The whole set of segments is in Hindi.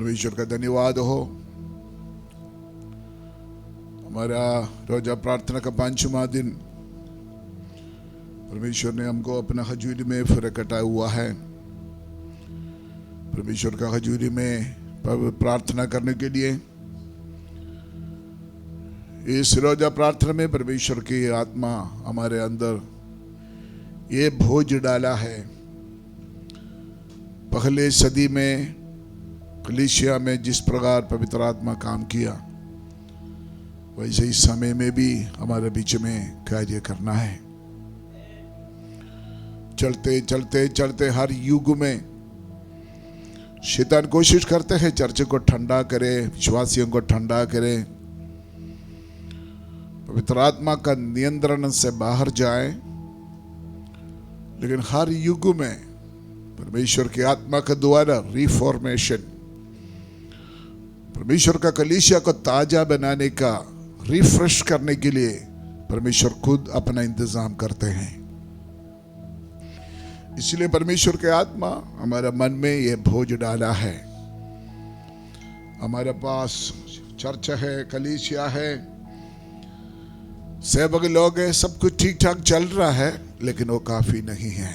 परमेश्वर का धन्यवाद हो। हमारा रोजा प्रार्थना का 5वां दिन परमेश्वर ने हमको अपना हजूरी में फिर इकट्ठा हुआ है। परमेश्वर का हजूरी में प्रार्थना करने के लिए इस रोजा प्रार्थना में परमेश्वर की आत्मा हमारे अंदर ये बोझ डाला है। पहले सदी में कलीसिया में जिस प्रकार पवित्र आत्मा काम किया, वैसे इस समय में भी हमारे बीच में कार्य करना है। चलते चलते चलते हर युग में शैतान कोशिश करते हैं चर्च को ठंडा करे, विश्वासियों को ठंडा करे, पवित्र आत्मा का नियंत्रण से बाहर जाए। लेकिन हर युग में परमेश्वर की आत्मा के द्वारा रिफॉर्मेशन, परमेश्वर का कलीसिया को ताजा बनाने का, रिफ्रेश करने के लिए परमेश्वर खुद अपना इंतजाम करते हैं। इसलिए परमेश्वर के आत्मा हमारे मन में यह बोझ डाला है। हमारे पास चर्च है, कलीसिया है, सेवक लोग हैं, सब कुछ ठीक ठाक चल रहा है, लेकिन वो काफी नहीं है।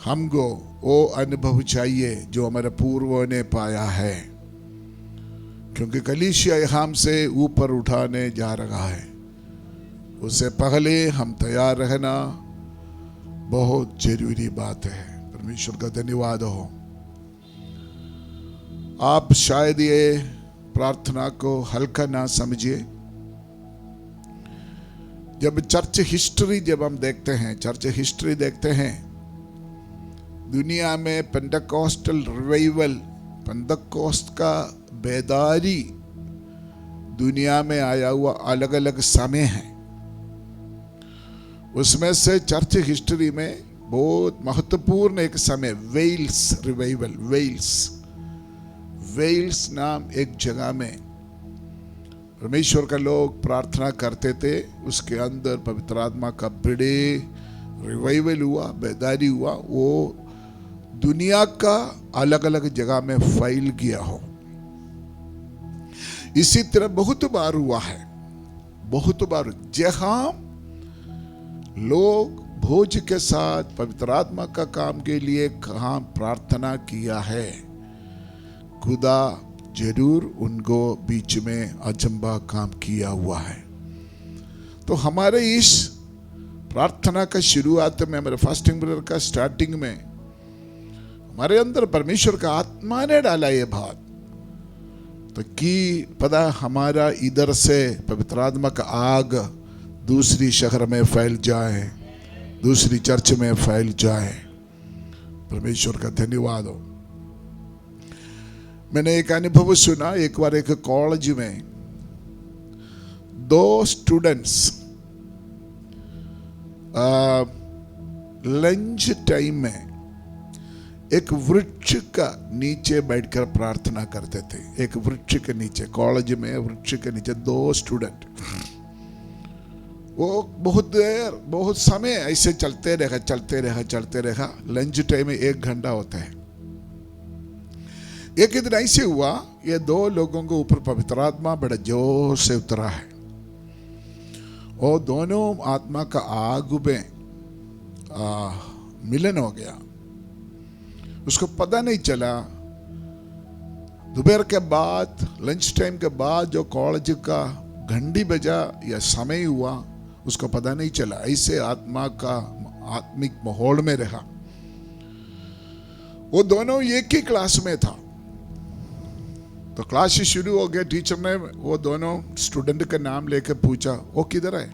हमको वो अनुभव चाहिए जो हमारे पूर्वों ने पाया है, क्योंकि कलीसिया हमसे ऊपर उठाने जा रहा है। उससे पहले हम तैयार रहना बहुत जरूरी बात है। परमेश्वर का धन्यवाद हो। आप शायद ये प्रार्थना को हल्का ना समझिए। जब चर्च हिस्ट्री जब हम देखते हैं, चर्च हिस्ट्री देखते हैं, दुनिया में पेंटेकोस्टल रिवाइवल, पेंटेकोस्ट का बेदारी दुनिया में आया हुआ अलग अलग समय है। उसमें से चर्च हिस्ट्री में बहुत महत्वपूर्ण एक समय वेल्स रिवाइवल, वेल्स नाम एक जगह में परमेश्वर का लोग प्रार्थना करते थे। उसके अंदर पवित्र आत्मा का बड़े रिवाइवल हुआ, बेदारी हुआ, वो दुनिया का अलग अलग जगह में फैल गया हो। इसी तरह बहुत बार हुआ है, बहुत बार जहां लोग भोज के साथ पवित्र आत्मा का काम के लिए कहां प्रार्थना किया है, खुदा जरूर उनको बीच में अचंबा काम किया हुआ है। तो हमारे इस प्रार्थना का शुरुआत में, हमारे फास्टिंग ब्रेयर का स्टार्टिंग में हमारे अंदर परमेश्वर का आत्मा ने डाला ये बात, तो कि पता हमारा इधर से पवित्र आत्मा का आग दूसरी शहर में फैल जाए, दूसरी चर्च में फैल जाए। परमेश्वर का धन्यवाद हो। मैंने एक अनुभव सुना, एक बार एक कॉलेज में 2 स्टूडेंट्स लंच टाइम में एक वृक्ष का नीचे बैठकर प्रार्थना करते थे। एक वृक्ष के नीचे, कॉलेज में वृक्ष के नीचे 2 स्टूडेंट, वो बहुत देर, बहुत समय ऐसे चलते रहा। लंच टाइम में 1 घंटा होता है। एक दिन ऐसे हुआ, ये 2 लोगों के ऊपर पवित्र आत्मा बड़ा जोर से उतरा है, और दोनों आत्मा का आग में मिलन हो गया। उसको पता नहीं चला। दोपहर के बाद, लंच टाइम के बाद जो कॉलेज का घंटी बजा या समय हुआ, उसको पता नहीं चला। ऐसे आत्मा का आत्मिक माहौल में रहा। वो दोनों एक ही क्लास में था। तो क्लास शुरू हो गया। टीचर ने वो दोनों स्टूडेंट का नाम लेकर पूछा, वो किधर है?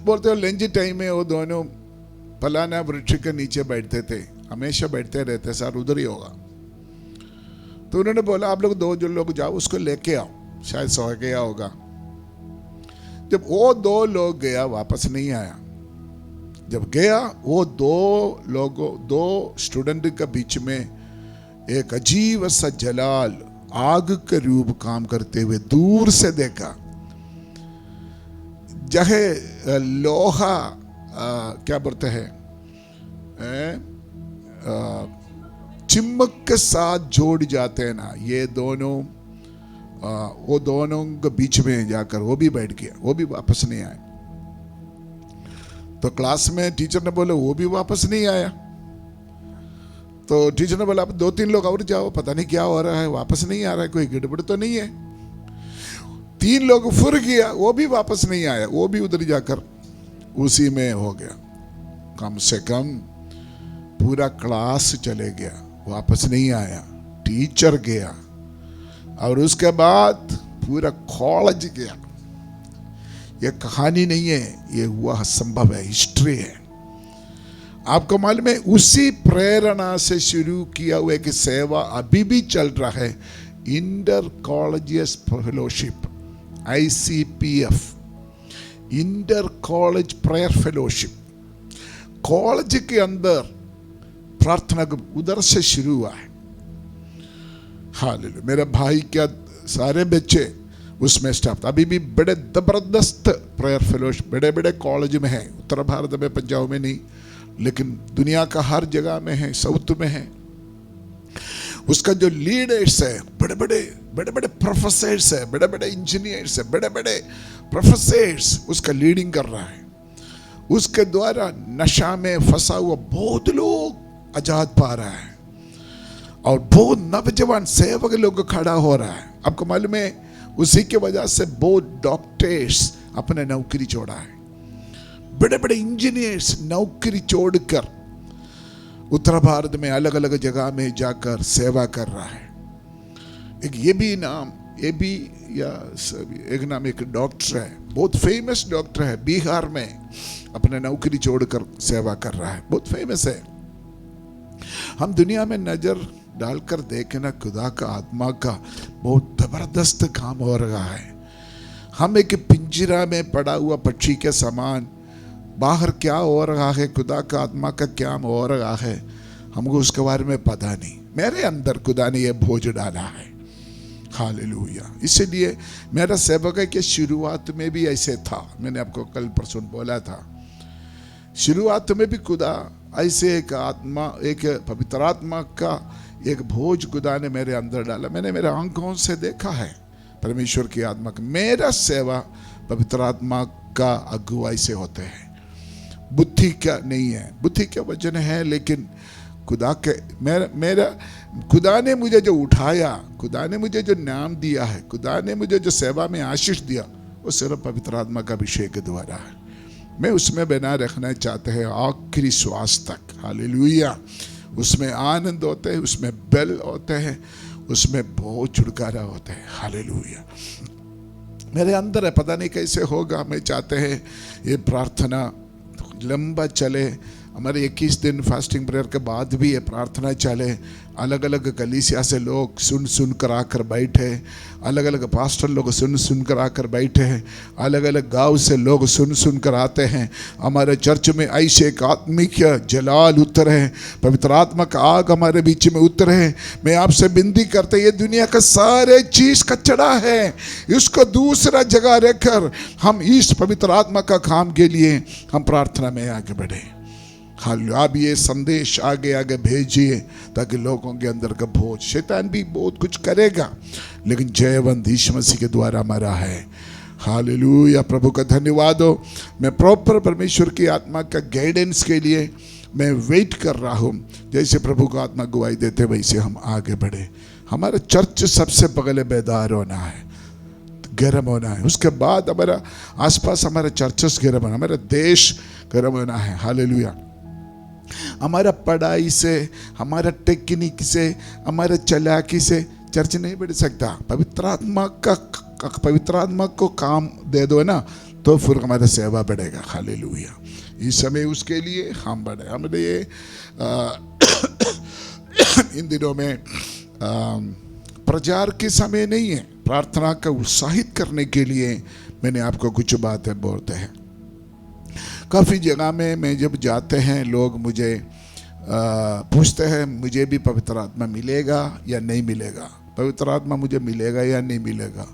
बोलते हो लंच टाइम में वो दोनों फलाना वृक्ष के नीचे बैठते थे, हमेशा बैठते रहते, सर उधर ही होगा। तो उन्होंने बोला, आप लोग 2 जो लोग जाओ, उसको लेके आओ, शायद सो गया होगा। जब वो 2 लोग गया, वापस नहीं आया। जब गया, वो 2 स्टूडेंट के बीच में एक अजीब सा जलाल, आग के रूप काम करते हुए दूर से देखा। जहे लोहा क्या बोलते हैं, चिमक के साथ जोड़ जाते हैं ना, ये दोनों वो दोनों के बीच में जाकर वो भी बैठ गया, वो भी वापस नहीं आया। तो क्लास में टीचर ने बोला वो भी वापस नहीं आया। तो टीचर ने बोला अब 2-3 लोग और जाओ, पता नहीं क्या हो रहा है, वापस नहीं आ रहा है, कोई गड़बड़ तो नहीं है। 3 लोग फिर गया, वो भी वापस नहीं आया, वो भी उधर जाकर उसी में हो गया। कम से कम पूरा क्लास चले गया, वापस नहीं आया, टीचर गया, और उसके बाद पूरा कॉलेज गया। ये कहानी नहीं है, ये हुआ संभव है, हिस्ट्री है। आपको मालूम है, उसी प्रेरणा से शुरू किया हुआ कि सेवा अभी भी चल रहा है, inter collegiate fellowship, ICPF, inter college prayer fellowship. College के अंदर प्रार्थना उधर से शुरू हुआ है। हालेलुया। मेरे भाई क्या सारे बच्चे उसमें स्टाफ, अभी भी बड़े जबरदस्त प्रेयर फेलोशिप बड़े बड़े कॉलेज में है, उत्तर भारत में, पंजाब में नहीं, लेकिन दुनिया का हर जगह में है, साउथ में है। उसका जो लीडर्स है, बड़े बड़े प्रोफेसर्स है, बड़े बड़े इंजीनियर्स है, बड़े बड़े प्रोफेसर्स उसका लीडिंग कर रहा है। उसके द्वारा नशा में फंसा हुआ बहुत लोग आजाद पा रहा है, और बहुत नौजवान सेवक लोग खड़ा हो रहा है। आपको मालूम है, उसी की वजह से बहुत डॉक्टर्स अपने नौकरी छोड़ा है, बड़े बड़े इंजीनियर्स नौकरी छोड़कर उत्तर भारत में अलग अलग जगह में जाकर सेवा कर रहा है। एक नाम एक डॉक्टर है, बहुत फेमस डॉक्टर है, बिहार में अपने नौकरी छोड़कर सेवा कर रहा है, बहुत फेमस है। हम दुनिया में नजर डालकर देखें ना, खुदा का आत्मा का बहुत जबरदस्त काम हो रहा है। हम एक पिंजरा में पड़ा हुआ पक्षी के समान, बाहर क्या हो रहा है, खुदा का आत्मा का क्या हो रहा है, हमको उसके बारे में पता नहीं। मेरे अंदर खुदा ने यह भोज डाला है। हालेलुया। इसलिए मेरा सेवक के शुरुआत में भी ऐसे था, मैंने आपको कल परसों बोला था, शुरुआत में भी खुदा ऐसे एक आत्मा, एक पवित्र आत्मा का एक भोज खुदा ने मेरे अंदर डाला। मैंने मेरे आंखों से देखा है परमेश्वर की आत्मा का। मेरा सेवा पवित्र आत्मा का अगुवाई से होते हैं, बुद्धि का नहीं है, बुद्धि का वचन है, लेकिन खुदा के मेरा खुदा ने मुझे जो उठाया, खुदा ने मुझे जो नाम दिया है, खुदा ने मुझे जो सेवा में आशीष दिया, वो सिर्फ पवित्र आत्मा का अभिषेक के द्वारा है। मैं उसमें बना रखना चाहते हैं आखिरी श्वास तक। हालेलुया। उसमें आनंद होते हैं, उसमें बल होते हैं, उसमें बहुत छुटकारा होता है। हालेलुया। मेरे अंदर है, पता नहीं कैसे होगा। मैं चाहते हैं ये प्रार्थना लंबा चले, हमारे 21 दिन फास्टिंग प्रेयर के बाद भी ये प्रार्थना चले। अलग अलग कलीसिया से लोग सुन कर आकर बैठे, अलग अलग पास्टर लोग सुन कर आकर बैठे हैं, अलग अलग गांव से लोग सुन कर आते हैं। हमारे चर्च में ऐसे एक आत्मिक जलाल उतरे, पवित्र आत्मा का आग हमारे बीच में उतरे। मैं आपसे विनती करते, ये दुनिया का सारे चीज़ कचड़ा है, इसको दूसरा जगह रखकर हम इस पवित्र आत्मा का काम के लिए हम प्रार्थना में आगे बढ़े। आप ये संदेश आगे आगे भेजिए ताकि लोगों के अंदर का भोज, शैतान भी बहुत कुछ करेगा लेकिन जयवंत यीशु मसीह के द्वारा हमारा है। हालेलुया। प्रभु का धन्यवाद हो। मैं प्रॉपर परमेश्वर की आत्मा का गाइडेंस के लिए मैं वेट कर रहा हूँ। जैसे प्रभु का आत्मा गवाही देते वैसे हम आगे बढ़े। हमारा चर्च सबसे पहले बेदार होना है, गर्म होना है, उसके बाद हमारा आसपास हमारे चर्चेस गर्म होना, हमारा देश गर्म होना है। हालेलुया। हमारा पढ़ाई से, हमारा टेक्निक से, हमारे चालाकी से चर्च नहीं बढ़ सकता। पवित्र आत्मा को काम दे दो ना, तो फिर हमारा सेवा बढ़ेगा। हालेलुया। इस समय उसके लिए हम बढ़े। हमने ये इन दिनों में प्रचार के समय नहीं है, प्रार्थना का उत्साहित करने के लिए मैंने आपको कुछ बातें बोलते हैं। काफ़ी जगह में मैं जब जाते हैं, लोग मुझे पूछते हैं मुझे भी पवित्र आत्मा मिलेगा या नहीं मिलेगा। पवित्र आत्मा मुझे मिलेगा या नहीं मिलेगा,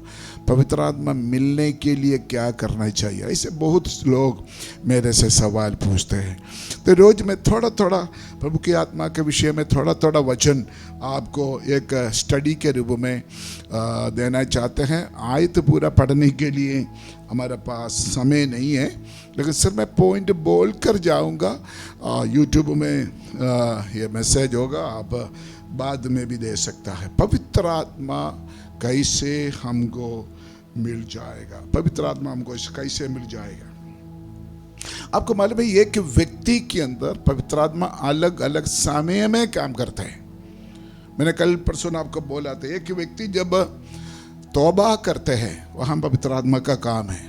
पवित्र आत्मा मिलने के लिए क्या करना चाहिए। ऐसे बहुत लोग मेरे से सवाल पूछते हैं। तो रोज़ मैं थोड़ा थोड़ा प्रभु की आत्मा के विषय में थोड़ा थोड़ा वचन आपको एक स्टडी के रूप में देना चाहते हैं। आयत पूरा पढ़ने के लिए हमारे पास समय नहीं है, लेकिन सिर्फ मैं पॉइंट बोल कर जाऊँगा। यूट्यूब में ये मैसेज होगा, आप बाद में भी दे सकता है। पवित्र आत्मा कैसे हमको मिल जाएगा, पवित्र आत्मा हमको कैसे मिल जाएगा। आपको मालूम है एक व्यक्ति के अंदर पवित्र आत्मा अलग अलग समय में काम करता है। मैंने कल परसों आपको बोला था, एक व्यक्ति जब तौबा करते हैं वहाँ पवित्र आत्मा का काम है।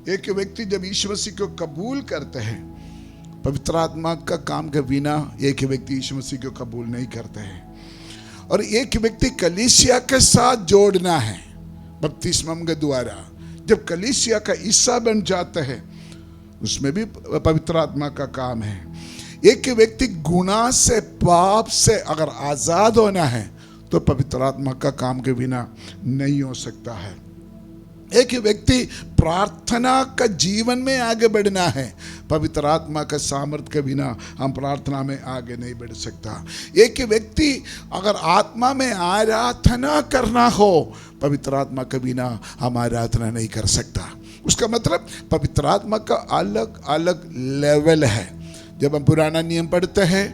एक व्यक्ति जब यीशु मसीह को कबूल करते हैं, पवित्र आत्मा का काम के बिना एक व्यक्ति यीशु मसीह को कबूल नहीं करते हैं। और एक व्यक्ति कलीसिया के साथ जोड़ना है बपतिस्मा के द्वारा। जब कलीसिया का हिस्सा बन जाता है उसमें भी पवित्र आत्मा का काम है। एक व्यक्ति गुनाह से, पाप से अगर आजाद होना है तो पवित्र आत्मा का काम के बिना नहीं हो सकता है। एक व्यक्ति प्रार्थना का जीवन में आगे बढ़ना है, पवित्र आत्मा का सामर्थ्य के बिना हम प्रार्थना में आगे नहीं बढ़ सकता। एक व्यक्ति अगर आत्मा में आराधना करना हो, पवित्र आत्मा के बिना हम आराधना नहीं कर सकता। उसका मतलब पवित्र आत्मा का अलग अलग लेवल है। जब हम पुराना नियम पढ़ते हैं,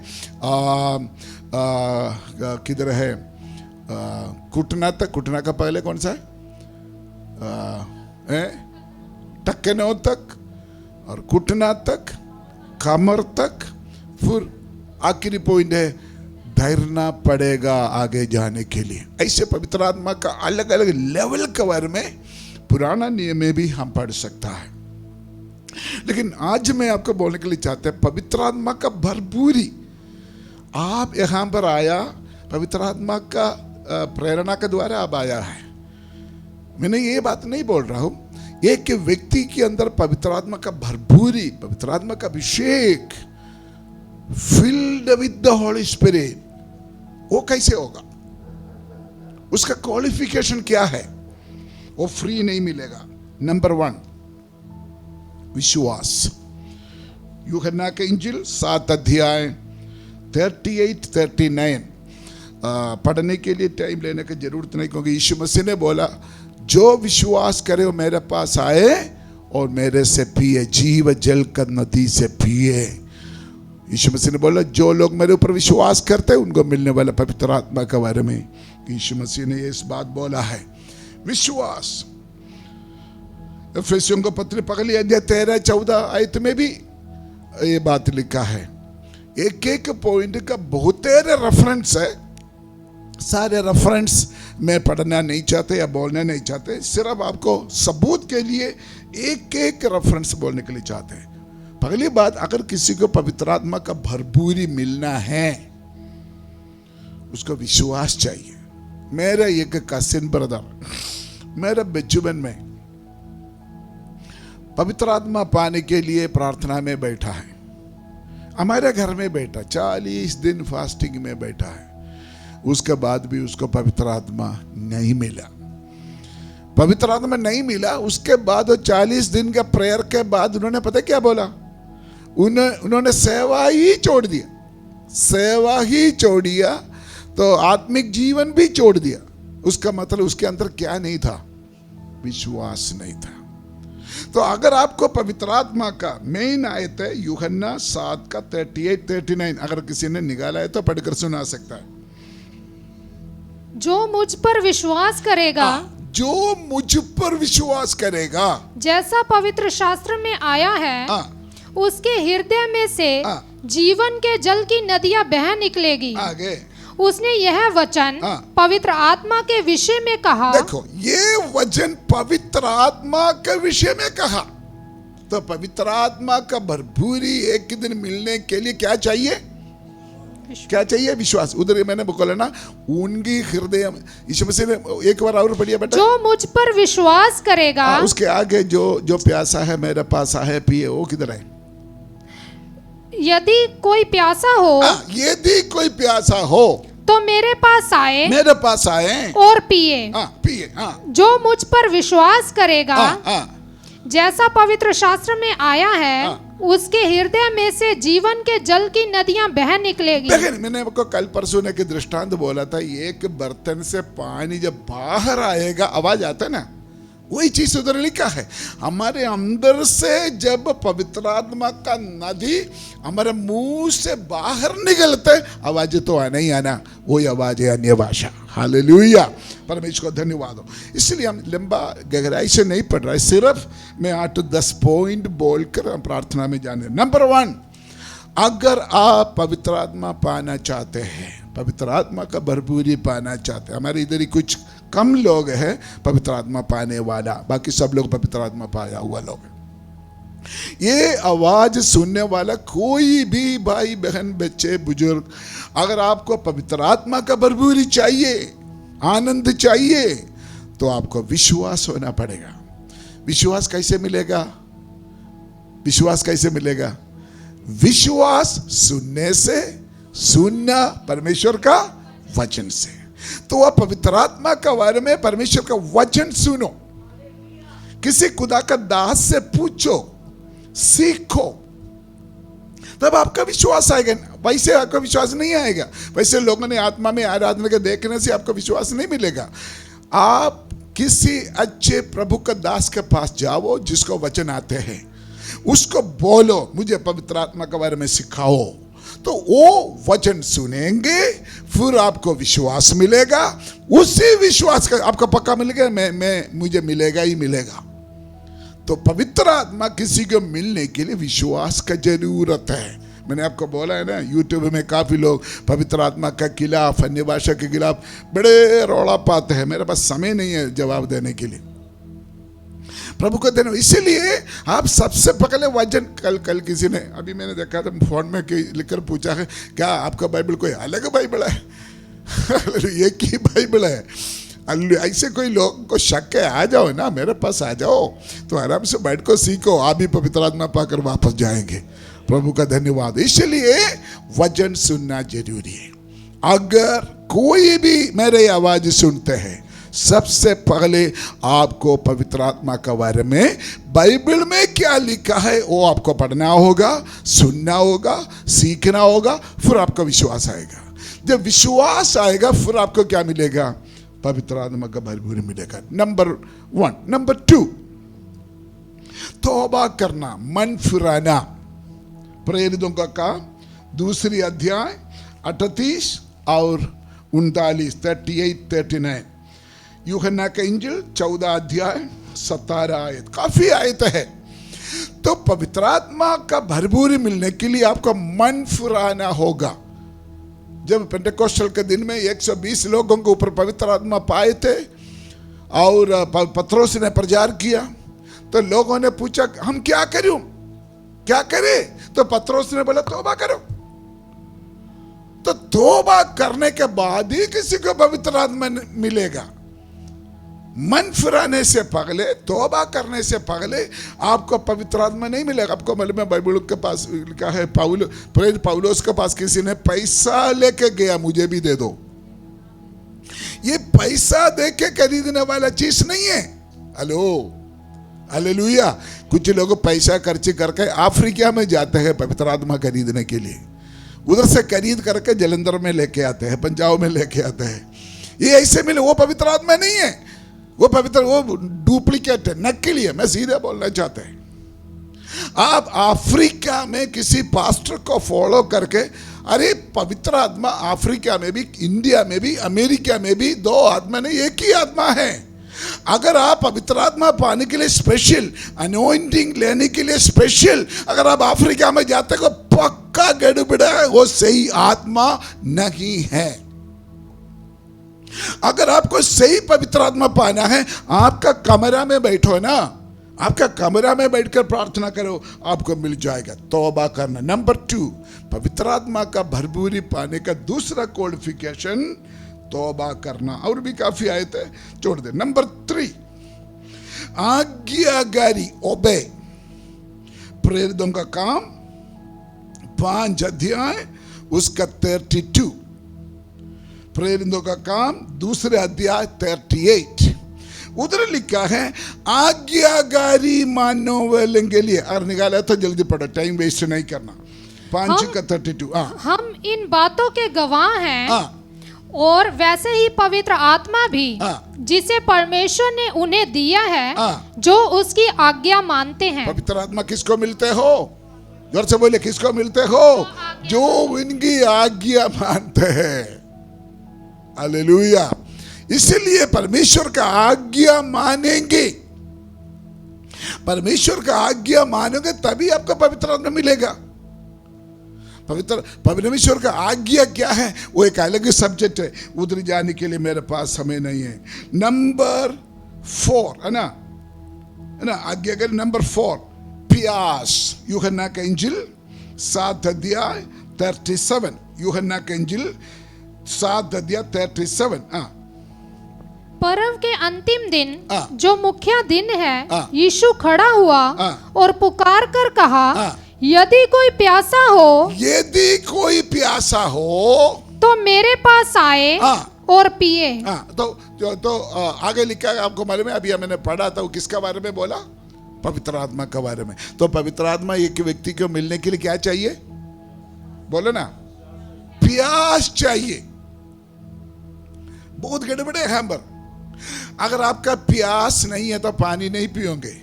किधर है, घुटना का पहले कौन सा है, टखनों तक और घुटना तक, कमर तक, फिर आखिरी पॉइंट है धैर्य पड़ेगा आगे जाने के लिए। ऐसे पवित्र आत्मा का अलग अलग लेवल कवर में पुराना नियम में भी हम पढ़ सकता है। लेकिन आज मैं आपको बोलने के लिए चाहता हूं, पवित्र आत्मा का भरपूरी आप यहां पर आया, पवित्र आत्मा का प्रेरणा के द्वारा आप आया है। मैंने ये बात नहीं बोल रहा हूं, एक व्यक्ति के अंदर पवित्र आत्मा का भरपूरी, पवित्र आत्मा का अभिषेक, filled with the holy spirit, वो कैसे होगा, उसका क्वालिफिकेशन क्या है, वो फ्री नहीं मिलेगा। नंबर 1 विश्वास। यूहन्ना के इंजिल 7 अध्याय 38-39 पढ़ने के लिए टाइम लेने की जरूरत नहीं, क्योंकि यीशु मसीह ने बोला जो विश्वास करे वो मेरे पास आए और मेरे से पिए, जीव जल का नदी से पिए। यीशु मसीह ने बोला जो लोग मेरे ऊपर विश्वास करते हैं उनको मिलने वाला पवित्र आत्मा के बारे में यीशु मसीह ने इस बात बोला है। विश्वास। एफेसियों को पत्र पगली अध्याय 13-14 आयत में भी ये बात लिखा है। एक एक पॉइंट का बहुत रेफरेंस है, सारे रेफरेंस मैं पढ़ना नहीं चाहते या बोलना नहीं चाहते, सिर्फ आपको सबूत के लिए एक एक रेफरेंस बोलने के लिए चाहते हैं। पहली बात, अगर किसी को पवित्र आत्मा का भरपूरी मिलना है उसको विश्वास चाहिए। मेरा एक कसिन ब्रदर मेरे बेजुबन में पवित्र आत्मा पाने के लिए प्रार्थना में बैठा है, हमारे घर में बैठा 40 दिन फास्टिंग में बैठा है, उसके बाद भी उसको पवित्र आत्मा नहीं मिला। पवित्र आत्मा नहीं मिला, उसके बाद 40 दिन के प्रेयर के बाद उन्होंने पता क्या बोला, उन्होंने सेवा ही छोड़ दिया, सेवा ही छोड़ दिया, तो आत्मिक जीवन भी छोड़ दिया। उसका मतलब उसके अंदर क्या नहीं था, विश्वास नहीं था। तो अगर आपको पवित्र आत्मा का मेन आयत है यूहन्ना 7 का 38-39, अगर किसी ने निकाला है तो पढ़कर सुना सकता है। जो मुझ पर विश्वास करेगा, जो मुझ पर विश्वास करेगा, जैसा पवित्र शास्त्र में आया है, उसके हृदय में से जीवन के जल की नदियां बह निकलेगी। आगे उसने यह वचन पवित्र आत्मा के विषय में कहा। देखो, ये वचन पवित्र आत्मा के विषय में कहा। तो पवित्र आत्मा का भरपूरी एक दिन मिलने के लिए क्या चाहिए, क्या चाहिए, विश्वास। उधर मैंने बोला ना, उनकी हृदय, यीशु मसीह ने एक बार और पढ़िए बेटा, जो मुझ पर विश्वास करेगा, उसके आगे जो प्यासा है मेरे पास है पिए, वो किधर है, यदि कोई प्यासा हो, यदि कोई प्यासा हो, तो मेरे पास आए और पिए। पिए। जो मुझ पर विश्वास करेगा, जैसा पवित्र शास्त्र में आया है, उसके हृदय में से जीवन के जल की नदियां बह निकलेगी। मैंने आपको कल परसों ने दृष्टांत बोला था, एक बर्तन से पानी जब बाहर आएगा आवाज आता है ना, वही चीज उधर लिखा है। हमारे अंदर से जब पवित्र आत्मा का नदी हमारे मुंह से बाहर निकलते, आवाज तो आना ही आना, वही आवाज है अन्य भाषा। हालेलुया, परमेश्वर को धन्यवाद हो। इसलिए हम लंबा गहराई से नहीं पढ़ रहा है, सिर्फ मैं 8-10 पॉइंट बोलकर हम प्रार्थना में जाने। नंबर 1, अगर आप पवित्र आत्मा पाना चाहते हैं, पवित्र आत्मा का भरपूरी पाना चाहते हैं, हमारे इधर ही कुछ कम लोग हैं पवित्र आत्मा पाने वाला, बाकी सब लोग पवित्र आत्मा पाया हुआ लोग हैं। ये आवाज सुनने वाला कोई भी भाई बहन बच्चे बुजुर्ग, अगर आपको पवित्र आत्मा का भरपूरी चाहिए, आनंद चाहिए, तो आपको विश्वास होना पड़ेगा। विश्वास कैसे मिलेगा? विश्वास कैसे मिलेगा? विश्वास सुनने से, सुनना परमेश्वर का वचन से। तो आप पवित्र आत्मा का बारे में परमेश्वर का वचन सुनो, किसी खुदा का दास से पूछो, सीखो, तब आपका विश्वास आएगा। वैसे आपका विश्वास नहीं आएगा, वैसे लोगों ने आत्मा में आराधना के देखने से आपका विश्वास नहीं मिलेगा। आप किसी अच्छे प्रभु का दास के पास जाओ, जिसको वचन आते हैं, उसको बोलो मुझे पवित्र आत्मा के बारे में सिखाओ, तो वो वचन सुनेंगे, फिर आपको विश्वास मिलेगा। उसी विश्वास का आपको पक्का मिलेगा, मुझे मिलेगा ही मिलेगा। तो पवित्र आत्मा किसी को मिलने के लिए विश्वास का जरूरत है। मैंने आपको बोला है ना, यूट्यूब में काफी लोग पवित्र आत्मा के खिलाफ, अन्य भाषा के खिलाफ बड़े रौला पाते हैं। मेरे पास समय नहीं है जवाब देने के लिए, प्रभु को देने। इसीलिए आप सबसे पहले वचन, कल किसी ने, अभी मैंने देखा था फोन में लिखकर पूछा है, क्या आपका बाइबल कोई अलग बाइबल है? एक ही बाइबल है। ऐसे कोई लोग को शक है, आ जाओ ना, मेरे पास आ जाओ, तो आराम से बैठ को सीखो, आप भी पवित्र आत्मा पाकर वापस जाएंगे। प्रभु का धन्यवाद। इसलिए वचन सुनना जरूरी है। अगर कोई भी मेरे आवाज सुनते हैं, सबसे पहले आपको पवित्र आत्मा के बारे में बाइबल में क्या लिखा है वो आपको पढ़ना होगा, सुनना होगा, सीखना होगा, फिर आपका विश्वास आएगा। जब विश्वास आएगा फिर आपको क्या मिलेगा? पवित्र आत्मा का भरपूर मिलेगा। नंबर 1। नंबर 2, तौबा करना, मन फिराना। प्रेरितों का काम 2 अध्याय 38 और 39, 38-39। यूहन्ना का इंजिल 14 अध्याय 17 आयत, काफी आयत है। तो पवित्र आत्मा का भरपूरी मिलने के लिए आपको मन फिराना होगा। जब पेंटेकोस्टल के दिन में 120 लोगों के ऊपर पवित्र आत्मा पाए थे और पत्रोस ने प्रचार किया, तो लोगों ने पूछा हम क्या करूं, क्या करें? तो पत्रोस ने बोला तौबा करो। तो तौबा करने के बाद ही किसी को पवित्र आत्मा मिलेगा। मन फिराने से पहले, तौबा करने से पहले आपको पवित्र आत्मा नहीं मिलेगा। आपको मालूम है बाइबल के पास लिखा है, पौलुस के पास किसी ने पैसा लेके गया, मुझे भी दे दो। ये पैसा दे के खरीदने वाला चीज नहीं है। Hello, hallelujah. कुछ लोग पैसा खर्च करके अफ्रीका में जाते हैं पवित्र आत्मा खरीदने के लिए, उधर से खरीद करके जलंधर में लेके आते हैं, पंजाब में लेके आते हैं। ये ऐसे मिले, वो पवित्र आत्मा नहीं है, वो पवित्र, वो डुप्लीकेट है, नकली है। मैं सीधे बोलना चाहते हैं, आप अफ्रीका में किसी पास्टर को फॉलो करके, अरे पवित्र आत्मा अफ्रीका में भी, इंडिया में भी, अमेरिका में भी 2 आत्मा नहीं, एक ही आत्मा है। अगर आप पवित्र आत्मा पाने के लिए स्पेशल, अनॉइंटिंग लेने के लिए स्पेशल अगर आप अफ्रीका में जाते हो, पक्का गड़बड़ा है, वो सही आत्मा नहीं है। अगर आपको सही पवित्र आत्मा पाना है, आपका कमरा में बैठो ना, आपका कमरा में बैठकर प्रार्थना करो, आपको मिल जाएगा। तौबा करना। नंबर 2, पवित्र आत्मा का भरपूरी पाने का दूसरा क्वालिफिकेशन तौबा करना। और भी काफी आए थे, छोड़ दे। नंबर 3, आज्ञाकारी, ओबे। प्रेरितों का काम 5 अध्याय उसका 32। प्रेरितों का काम 2 अध्याय 38 उधर लिखा है आज्ञाकारी मानने वाले के लिए। और निकाला तो जल्दी पढ़ो, टाइम वेस्ट नहीं करना। 5:32। हम इन बातों के गवाह हैं, हाँ और वैसे ही पवित्र आत्मा भी जिसे परमेश्वर ने उन्हें दिया है, जो उसकी आज्ञा मानते हैं। पवित्र आत्मा किसको मिलते हो? जोर से बोले, किसको मिलते हो? जो इनकी आज्ञा मानते हैं। हालेलुया। इसलिए परमेश्वर का आज्ञा मानेंगे, परमेश्वर का आज्ञा मानोगे तभी आपको पवित्र आत्मा मिलेगा। परमेश्वर का आज्ञा क्या है वो एक अलग सब्जेक्ट है, उधर जाने के लिए मेरे पास समय नहीं है। नंबर 4 है ना, आज्ञा कर नंबर 4 प्यास। यूहन्ना का इंजिल 7 अध्याय 37। यूहन्ना का इंजिल 7 अध्याय 37। पर्व के अंतिम दिन जो मुख्य दिन है, यीशु खड़ा हुआ और पुकार कर कहा, यदि कोई प्यासा हो, यदि कोई प्यासा हो तो मेरे पास आए और पिए। तो आगे लिखा है, आपको मालूम है, अभी मैंने पढ़ा था, वो किसका बारे में बोला? पवित्र आत्मा के बारे में। तो पवित्र आत्मा एक व्यक्ति को मिलने के लिए क्या चाहिए? बोलो ना, प्यास चाहिए। बहुत गड़बड़े हैं हम पर। अगर आपका प्यास नहीं है तो पानी नहीं पियोगे।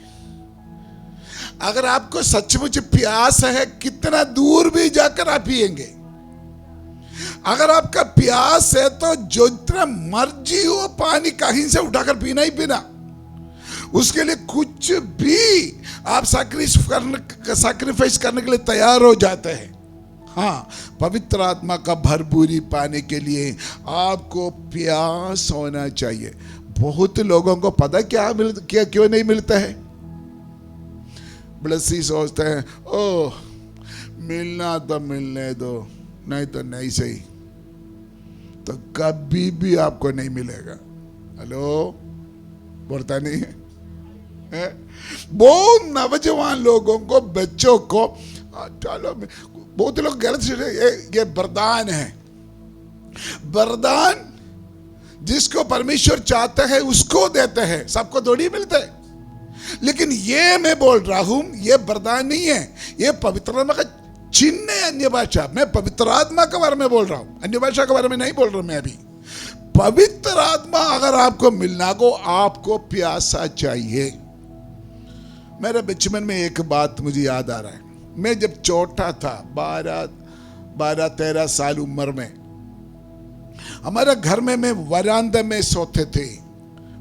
अगर आपको सचमुच प्यास है, कितना दूर भी जाकर आप पिएंगे। अगर आपका प्यास है तो जो इतना मर्जी हो पानी कहीं से उठाकर पीना ही पीना। उसके लिए कुछ भी आप सैक्रिफाइस करने के लिए तैयार हो जाते हैं। हाँ, पवित्र आत्मा का भरपूरी पाने के लिए आपको प्यास होना चाहिए। बहुत लोगों को पता क्या क्यों नहीं मिलता है? ब्लसी सोचते हैं, ओह मिलना तो मिलने दो, नहीं तो नहीं सही। तो कभी भी आपको नहीं मिलेगा। हेलो, बोलता नहीं है? बहुत नौजवान लोगों को, बच्चों को, चलो बहुत लोग गलत ये वरदान है। वरदान जिसको परमेश्वर चाहते हैं उसको देते हैं, सबको थोड़ी मिलते हैं। लेकिन ये मैं बोल रहा हूं, ये वरदान नहीं है, ये पवित्र आत्मा का चिन्ह है। अन्य भाषा, मैं पवित्र आत्मा के बारे में बोल रहा हूं, अन्य भाषा के बारे में नहीं बोल रहा मैं अभी। पवित्र आत्मा अगर आपको मिलना को, आपको प्यासा चाहिए। मेरे बचपन में एक बात मुझे याद आ रहा है। मैं जब छोटा था, 12-13 साल उम्र में, हमारे घर में मैं वरांडा में सोते थे।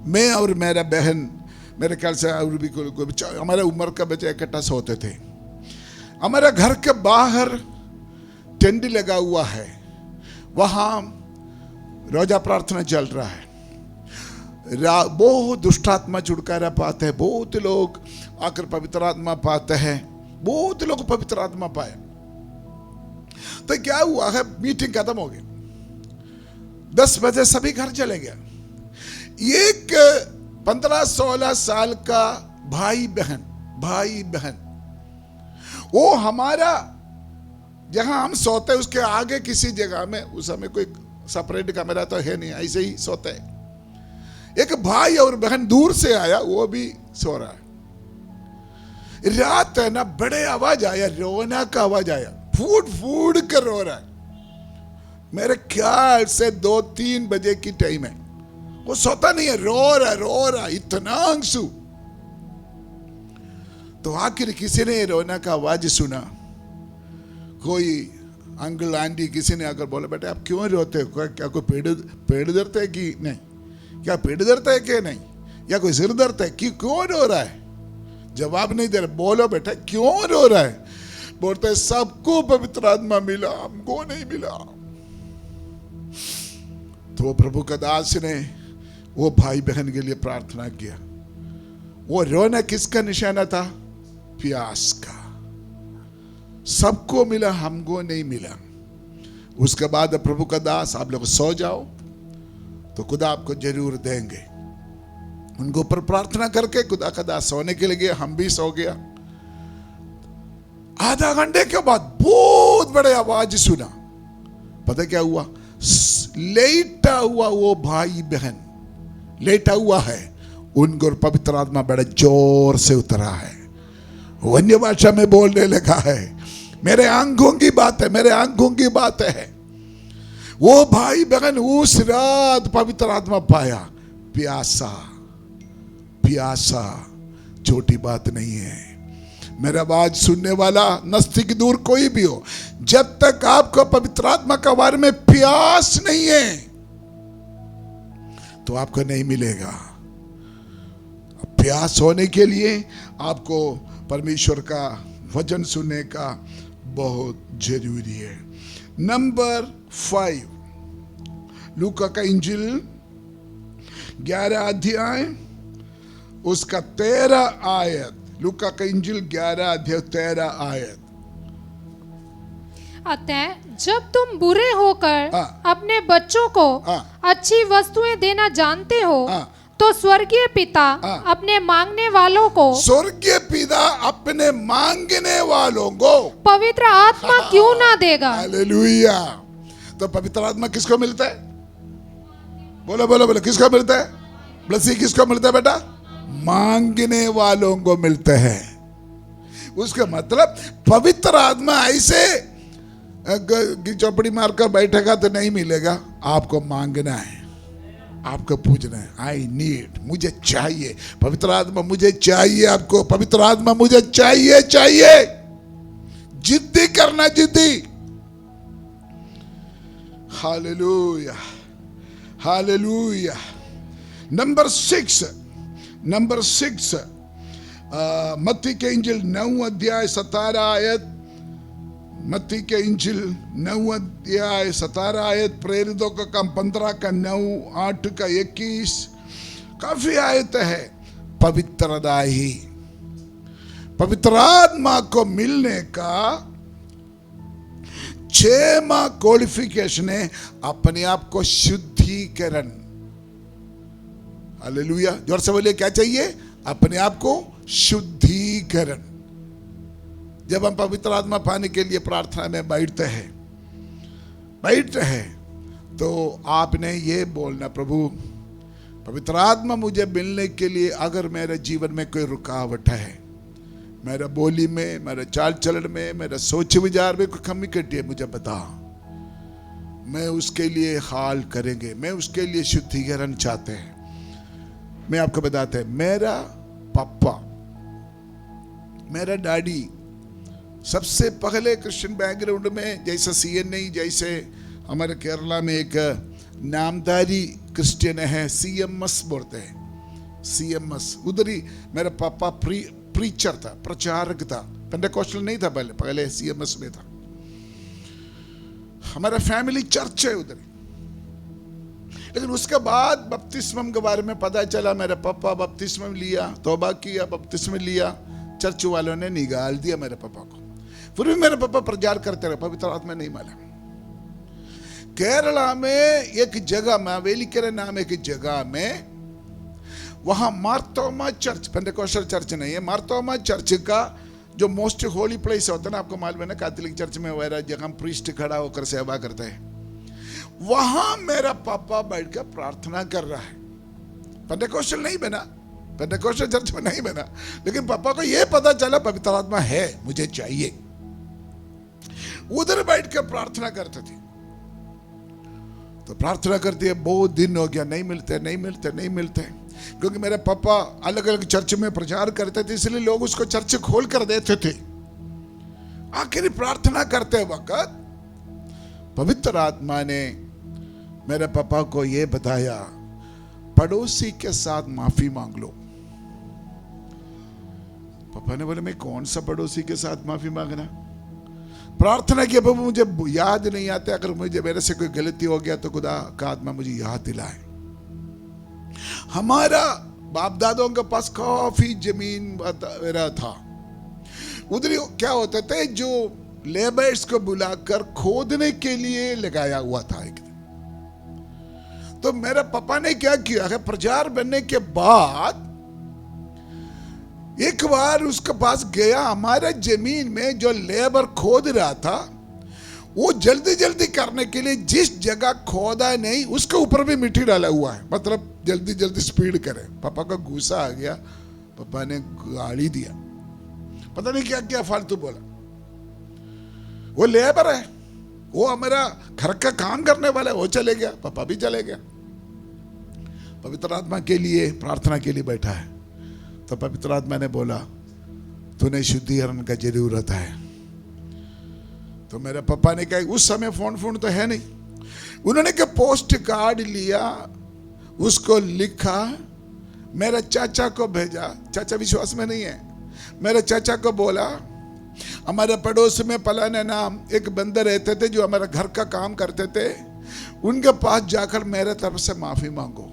मैं और मेरा बहन, मेरे ख्याल से और भी हमारे उम्र का बच्चे इकट्ठा सोते थे। हमारे घर के बाहर टेंट लगा हुआ है, वहां रोजा प्रार्थना चल रहा है। बहुत दुष्टात्मा छुटकारा पाते हैं, बहुत लोग आकर पवित्र आत्मा पाते हैं, बहुत लोग पवित्र आत्मा पाए। तो क्या हुआ है, मीटिंग खत्म हो गई, 10 बजे सभी घर चले गए। एक 15-16 साल का भाई बहन, वो हमारा जहां हम सोते उसके आगे किसी जगह में, उस समय कोई सेपरेट कमरा तो है नहीं, ऐसे ही सोते हैं। एक भाई और बहन दूर से आया, वो भी सो रहा है। रात है ना, बड़े आवाज आया, रोना का आवाज आया, फूट फूट कर रो रहा है। मेरे ख्याल से 2-3 बजे की टाइम है। वो सोता नहीं है, रो रहा इतना आंसू। तो आखिर किसी ने रोना का आवाज सुना। कोई अंकल आंटी किसी ने आकर बोला, बेटा आप क्यों रोते हो? क्या कोई पेड़ दर्द है कि नहीं? क्या पेड़ दर्द है कि नहीं? या कोई सिर दर्द है कि क्यों रो रहा है? जवाब नहीं दे रहे। बोलो बेटा क्यों रो रहा है? बोलते है सबको पवित्र आत्मा मिला, हमको नहीं मिला। तो प्रभु का दास ने वो भाई बहन के लिए प्रार्थना किया। वो रोना किसका निशाना था? प्यास का। सबको मिला, हमको नहीं मिला। उसके बाद प्रभु का दास, आप लोग सो जाओ तो खुदा आपको जरूर देंगे। उनको ऊपर प्रार्थना करके खुदा का दास सोने के लिए गया, हम भी सो गया। आधा घंटे के बाद बहुत बड़े आवाज सुना। पता क्या हुआ? लेटा हुआ वो भाई बहन लेटा हुआ है, उनको पवित्र आत्मा बड़े जोर से उतरा है, वो अन्य भाषा में बोलने लगा है। मेरे आंखों की बात है, मेरे आंखों की बात है। वो भाई बहन उस रात पवित्र आत्मा पाया, प्यासा प्यासा, छोटी बात नहीं है। मेरा आवाज सुनने वाला नस्तिक दूर कोई भी हो, जब तक आपको पवित्र आत्मा का बारे में प्यास नहीं है तो आपको नहीं मिलेगा। प्यास होने के लिए आपको परमेश्वर का वचन सुनने का बहुत जरूरी है। नंबर 5, लूका का इंजिल 11 अध्याय उसका 13 आयत। लूका का इंजिल 11 अध्याय 13 आयत। अतः जब तुम बुरे होकर हाँ। अपने बच्चों को हाँ। अच्छी वस्तुएं देना जानते हो, हाँ। तो स्वर्गीय पिता हाँ। अपने मांगने वालों को स्वर्गीय पिता अपने मांगने वालों को पवित्र आत्मा क्यों ना देगा। हालेलुया। तो पवित्र आत्मा किसको मिलता है? बोलो बोलो बोलो, किसको मिलता है? ब्लेसिंग किसको मिलता है बेटा? मांगने वालों को मिलते हैं। उसका मतलब पवित्र आत्मा ऐसे चौपड़ी मारकर बैठेगा तो नहीं मिलेगा। आपको मांगना है, आपको पूछना है। आई नीड, मुझे चाहिए पवित्र आत्मा, मुझे चाहिए। आपको पवित्र आत्मा मुझे चाहिए, चाहिए। जिद्दी करना, जिद्दी। Hallelujah, hallelujah. नंबर 6 मत्ती के इंजिल 9 अध्याय 17 आयत। मत्ती के इंजिल 9 अध्याय 17 आयत, प्रेरितों का काम 15 का 9, 8 का 21, काफी आयत है। पवित्रता ही, पवित्र आत्मा को मिलने का 6 क्वालिफिकेशन है। अपने आप को शुद्धिकरण। हालेलुया, जोर से बोलिए, क्या चाहिए? अपने आप को शुद्धिकरण। जब हम पवित्र आत्मा पाने के लिए प्रार्थना में बैठते हैं तो आपने ये बोलना, प्रभु पवित्र आत्मा मुझे मिलने के लिए अगर मेरे जीवन में कोई रुकावट है, मेरा बोली में, मेरे चाल चलन में, मेरा सोच विचार में कोई कमी कटी है, मुझे बता। मैं उसके लिए हाल करेंगे, मैं उसके लिए शुद्धिकरण चाहते हैं। मैं आपको बताते हैं, मेरा पापा, मेरा डैडी सबसे पहले क्रिश्चियन बैकग्राउंड में, जैसे CNI, जैसे हमारे केरला में एक नामधारी क्रिश्चियन है, CMS बोलते हैं, CMS। उधर ही मेरा पापा प्रीचर था, प्रचारक था। पेंटेकोस्टल नहीं था पहले CMS में था। हमारा फैमिली चर्च है उधर। लेकिन उसके बाद बपतिस्मम के बारे में पता चला। मेरे पापा बपतिस्मम लिया, तौबा किया, बपतिस्मम लिया। चर्च वालों ने निकाल दिया मेरे पापा को। फिर भी मेरे पापा प्रचार करते रहे, पवित्र आत्मा नहीं माला। केरला में एक जगह, मावेलिकेरे नाम एक जगह में, वहां मार्तोमा चर्च, पेंटेकोस्टल चर्च नहीं है, मार्तोमा चर्च का जो मोस्ट होली प्लेस होता है ना, आपको मालूम है ना, कैथोलिक चर्च में वगैरह जगह प्रीस्ट खड़ा होकर सेवा करते हैं। वहां मेरा पापा बैठकर प्रार्थना कर रहा है। पेंटेकोस्टल नहीं बना, पेंटेकोस्टल चर्च में नहीं बना, लेकिन पापा को यह पता चला पवित्र आत्मा है, मुझे चाहिए। उधर बैठकर प्रार्थना करते थे। तो प्रार्थना करती है, बहुत दिन हो गया, नहीं मिलते। क्योंकि मेरे पापा अलग अलग चर्च में प्रचार करते थे, इसलिए लोग उसको चर्च खोल कर देते थे। आखिर प्रार्थना करते वक्त पवित्र आत्मा ने मेरे पापा को यह बताया, पड़ोसी के साथ माफी मांग लो। पापा ने बोले, मैं कौन सा पड़ोसी के साथ माफी मांगना? प्रार्थना किया, प्रभु मुझे याद नहीं आते, अगर मुझे मेरे से कोई गलती हो गया तो खुदा का आत्मा मुझे याद दिलाए। हमारा बाप दादों के पास काफी जमीन वगैरह था। उधर क्या होता था, जो लेबर्स को बुलाकर खोदने के लिए लगाया हुआ था एक दिन। तो मेरे पापा ने क्या किया है, प्रचार बनने के बाद एक बार उसके पास गया। हमारे जमीन में जो लेबर खोद रहा था, वो जल्दी जल्दी करने के लिए जिस जगह खोदा नहीं उसके ऊपर भी मिट्टी डाला हुआ है, मतलब जल्दी जल्दी स्पीड करे। पापा का गुस्सा आ गया, पापा ने गाली दिया, पता नहीं क्या क्या फालतू बोला। वो लेबर है, वो हमारा घर का काम करने वाला है, वो चले गया, पापा भी चले गया। पवित्र आत्मा के लिए प्रार्थना के लिए बैठा है, तो पवित्र आत्मा ने बोला तूने शुद्धिकरण का जरूरत है। तो मेरे पापा ने कहा, उस समय फोन तो है नहीं, उन्होंने क्या पोस्ट कार्ड लिया, उसको लिखा, मेरे चाचा को भेजा। चाचा विश्वास में नहीं है। मेरे चाचा को बोला हमारे पड़ोस में फलाने नाम एक बंदे रहते थे जो हमारे घर का काम करते थे, उनके पास जाकर मेरे तरफ से माफी मांगो।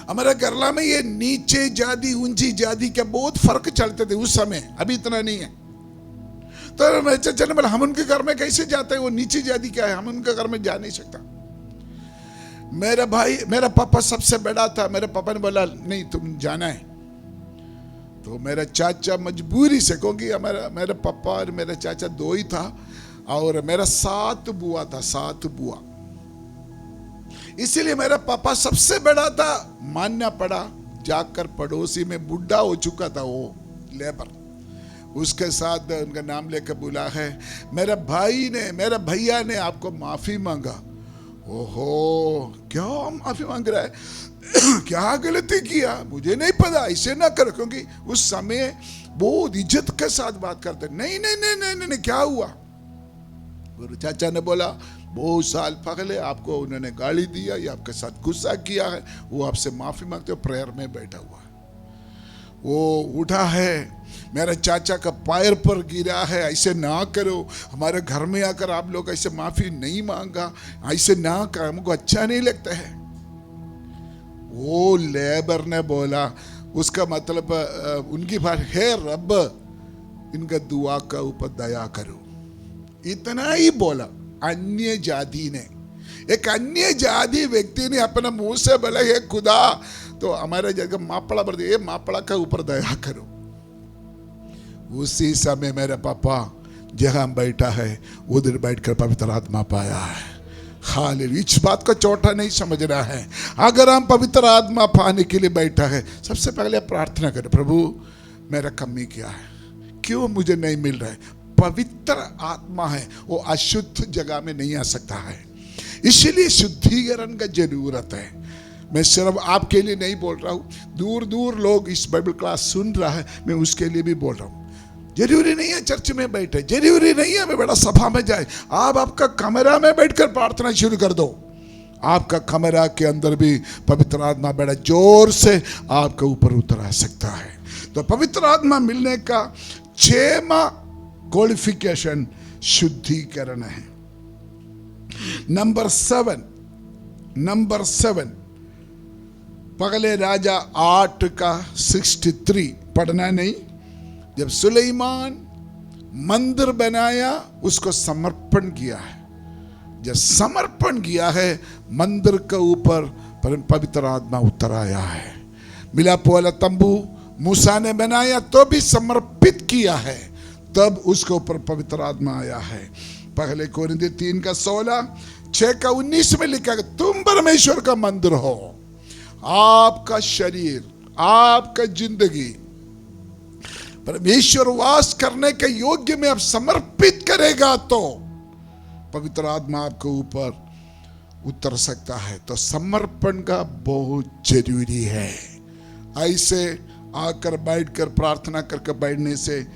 हमारे केरला में ये नीचे जाति ऊंची जाति के बहुत फर्क चलते थे उस समय, अभी इतना नहीं है। तो मेरे चाचा ने बोला हम उनके घर में कैसे जाते हैं, वो नीची जाति क्या है, हम उनके घर में जा नहीं सकता। मेरा पापा सबसे बड़ा था, मेरे पापा ने बोला नहीं तुम जाना है। तो मेरा चाचा मजबूरी से, क्योंकि मेरे पापा और मेरा चाचा दो ही था और मेरा 7 बुआ था, 7 बुआ, इसीलिए मेरा पापा सबसे बड़ा था, मानना पड़ा। जाकर पड़ोसी में बुढ़ा हो चुका था वो लेबर, उसके साथ उनका नाम लेकर बुला है, मेरे भैया ने आपको माफी मांगा। ओहो, क्यों माफी मांग रहा है? क्या गलती किया? मुझे नहीं पता, ऐसे ना करो, क्योंकि उस समय बहुत इज्जत के साथ बात करते। नहीं नहीं नहीं नहीं नहीं, क्या हुआ? गुरु चाचा ने बोला बहुत साल पहले आपको उन्होंने गाली दिया या आपके साथ गुस्सा किया है, वो आपसे माफी मांगते हो। प्रेयर में बैठा हुआ है, वो उठा है, मेरे चाचा का पैर पर गिरा है, ऐसे ना करो, हमारे घर में आकर आप लोग ऐसे माफी नहीं मांगा, ऐसे ना कर, हमको अच्छा नहीं लगता है। वो लेबर ने बोला, उसका मतलब उनकी बात है, रब इनका दुआ का ऊपर दया करो, इतना ही बोला। अन्य जाति ने, एक अन्य जाति व्यक्ति ने अपने मुंह से बोला हे खुदा, तो हमारे जगह मापड़ा पर ये मापड़ा का ऊपर दया करो। उसी समय मेरे पापा जहां बैठा है उधर बैठकर पवित्र आत्मा पाया है। हालेलुया। इस बात को छोटा नहीं समझना है। अगर हम पवित्र आत्मा पाने के लिए बैठा है, सबसे पहले प्रार्थना करें, प्रभु मेरा कमी क्या है, क्यों मुझे नहीं मिल रहा है? पवित्र आत्मा है, वो अशुद्ध जगह में नहीं आ सकता है, इसलिए शुद्धिकरण का जरूरत है। मैं सिर्फ आपके लिए नहीं बोल रहा हूँ, दूर दूर लोग इस बाइबल क्लास सुन रहा है, मैं उसके लिए भी बोल रहा हूँ। जरूरी नहीं है चर्च में बैठे, जरूरी नहीं है मैं बड़ा सभा में जाए, आप आपका कमरा में बैठकर प्रार्थना शुरू कर दो। आपका कमरा के अंदर भी पवित्र आत्मा बड़ा जोर से आपके ऊपर उतर आ सकता है। तो पवित्र आत्मा मिलने का 6वां क्वालिफिकेशन शुद्धिकरण है। नंबर 7 पगले राजा 8 का 63 पढ़ना नहीं। जब सुलेमान मंदिर बनाया, उसको समर्पण किया है। जब समर्पण किया है, मंदिर के ऊपर पवित्र आत्मा उतर आया है। मिलाप वाला तंबू मूसा ने बनाया तो भी समर्पित किया है, तब उसके ऊपर पवित्र आत्मा आया है। पहले कोरिन्थियों 3 का 16, 6 का 19 में लिखा है तुम परमेश्वर का मंदिर हो, आपका शरीर, आपका जिंदगी परमेश्वर वास करने के योग्य में आप समर्पित करेगा तो पवित्र आत्मा आपके ऊपर उतर सकता है। तो समर्पण का बहुत जरूरी है। ऐसे आकर बैठकर प्रार्थना करके बैठने से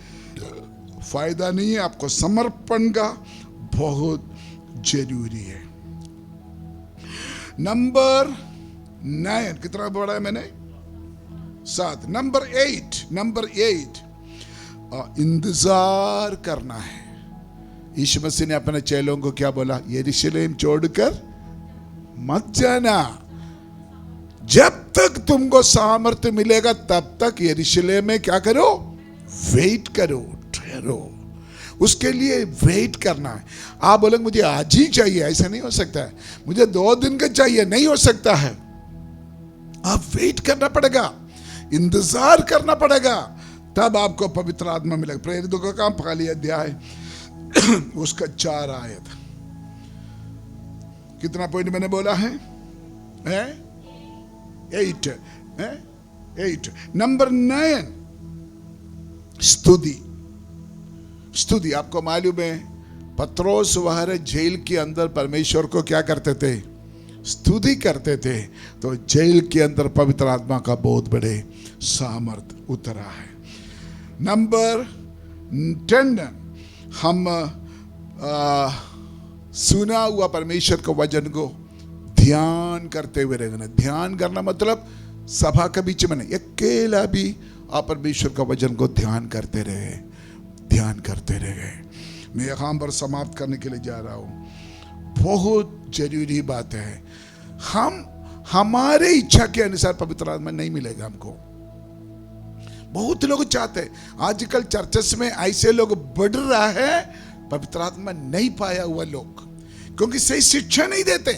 फायदा नहीं है, आपको समर्पण का बहुत जरूरी है। नंबर 9 कितना पढ़ा है मैंने? 7। नंबर 8 इंतजार करना है। यीशु मसीह ने अपने चेलों को क्या बोला? यरूशलेम छोड़कर मत जाना, जब तक तुमको सामर्थ्य मिलेगा तब तक यरूशलेम में क्या करो? वेट करो, ठहरो। उसके लिए वेट करना है। आप बोलेंगे मुझे आज ही चाहिए, ऐसा नहीं हो सकता है, मुझे 2 दिन का चाहिए, नहीं हो सकता है। आप वेट करना पड़ेगा, इंतजार करना पड़ेगा, तब आपको पवित्र आत्मा मिलेगा। प्रेरितों का काम 1 अध्याय उसका 4 आयत। कितना पॉइंट मैंने बोला है? 8। नंबर 9, स्तुति। स्तुति। आपको मालूम है पत्रोस वह जेल के अंदर परमेश्वर को क्या करते थे? स्तुति करते थे। तो जेल के अंदर पवित्र आत्मा का बहुत बड़े सामर्थ उतरा है। नंबर 10, हम सुना हुआ परमेश्वर के वचन को ध्यान करते हुए रहना। ध्यान करना मतलब सभा के बीच में नहीं, अकेला भी आप परमेश्वर का वचन को ध्यान करते रहे, ध्यान करते रहे। मैं यहाँ पर समाप्त करने के लिए जा रहा हूँ। बहुत जरूरी बात है, हम हमारे इच्छा के अनुसार पवित्र आत्मा नहीं मिलेगा हमको। बहुत लोग चाहते हैं, आजकल चर्चेस में ऐसे लोग बढ़ रहा है, पवित्र आत्मा नहीं पाया हुआ लोग, क्योंकि सही शिक्षा नहीं देते।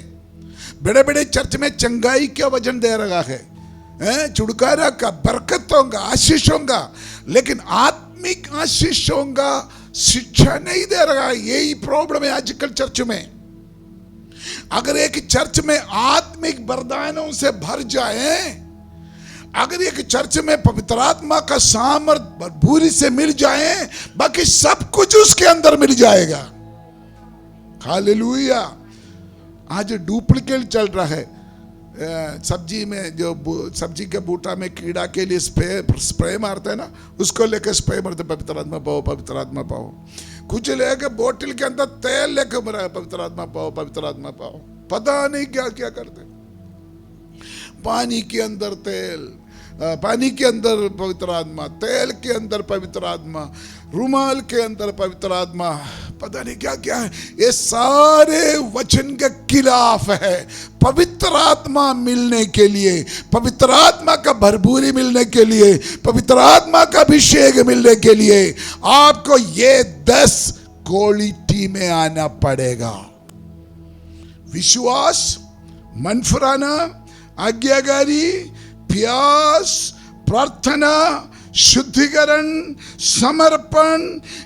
बड़े बड़े चर्च में चंगाई का वचन दे रहा है, छुटकारा का, बरकतों का, आशीषों का, लेकिन आत्मिक आशीषों का शिक्षा नहीं दे रहा है। यही प्रॉब्लम है आजकल चर्च में। अगर एक चर्च में आत्मिक वरदानों से भर जाए, अगर एक चर्च में पवित्र आत्मा का सामर्थ भरपूरी से मिल जाए, बाकी सब कुछ उसके अंदर मिल जाएगा। हालेलुया। आज डुप्लीकेट चल रहा है। सब्जी में जो सब्जी के बूटा में कीड़ा के लिए स्प्रे मारते हैं ना, उसको लेकर स्प्रे मारते, पवित्र आत्मा पाओ, पवित्र आत्मा पाओ। कुछ लेके बोतल के अंदर तेल लेकर मरा, पवित्र आत्मा पाओ, पवित्र आत्मा पाओ। पता नहीं क्या क्या करते। पानी के अंदर तेल, पानी के अंदर पवित्र आत्मा, तेल के अंदर पवित्र आत्मा, रुमाल के अंदर पवित्र आत्मा, पता नहीं क्या क्या है। ये सारे वचन के खिलाफ है। पवित्र आत्मा मिलने के लिए, पवित्र आत्मा का भरपूरी मिलने के लिए, पवित्र आत्मा का अभिषेक मिलने के लिए आपको ये 10 क्वालिटी में आना पड़ेगा। विश्वास, मन फुराना, आज्ञाकारी, प्यास, प्रार्थना, शुद्धिकरण, समर्पण,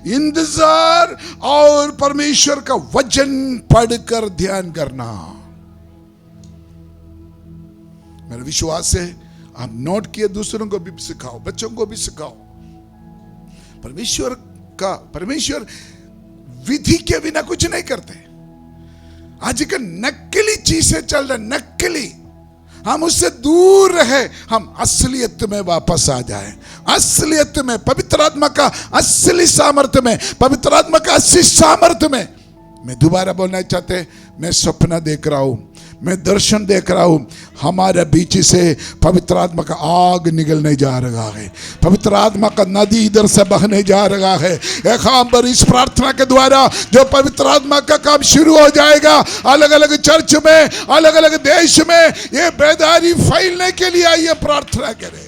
इंतजार और परमेश्वर का वचन पढ़कर ध्यान करना। मेरा विश्वास है आप नोट किए, दूसरों को भी सिखाओ, बच्चों को भी सिखाओ। परमेश्वर विधि के बिना कुछ नहीं करते। आजकल नकली चीजें चल रही, नकली। हम उससे दूर रहे, हम असलियत में वापस आ जाएं। असलियत में, पवित्र आत्मा का असली सामर्थ्य में, पवित्र आत्मा का असली सामर्थ्य में। मैं दोबारा बोलना चाहते, मैं सपना देख रहा हूं, मैं दर्शन देख रहा हूं, हमारे बीच से पवित्र आत्मा का आग निकलने जा रहा है, पवित्र आत्मा का नदी इधर से बहने जा रहा है। यहाँ पर इस प्रार्थना के द्वारा जो पवित्र आत्मा का काम शुरू हो जाएगा, अलग अलग चर्च में, अलग अलग देश में ये बेदारी फैलने के लिए आइए प्रार्थना करें।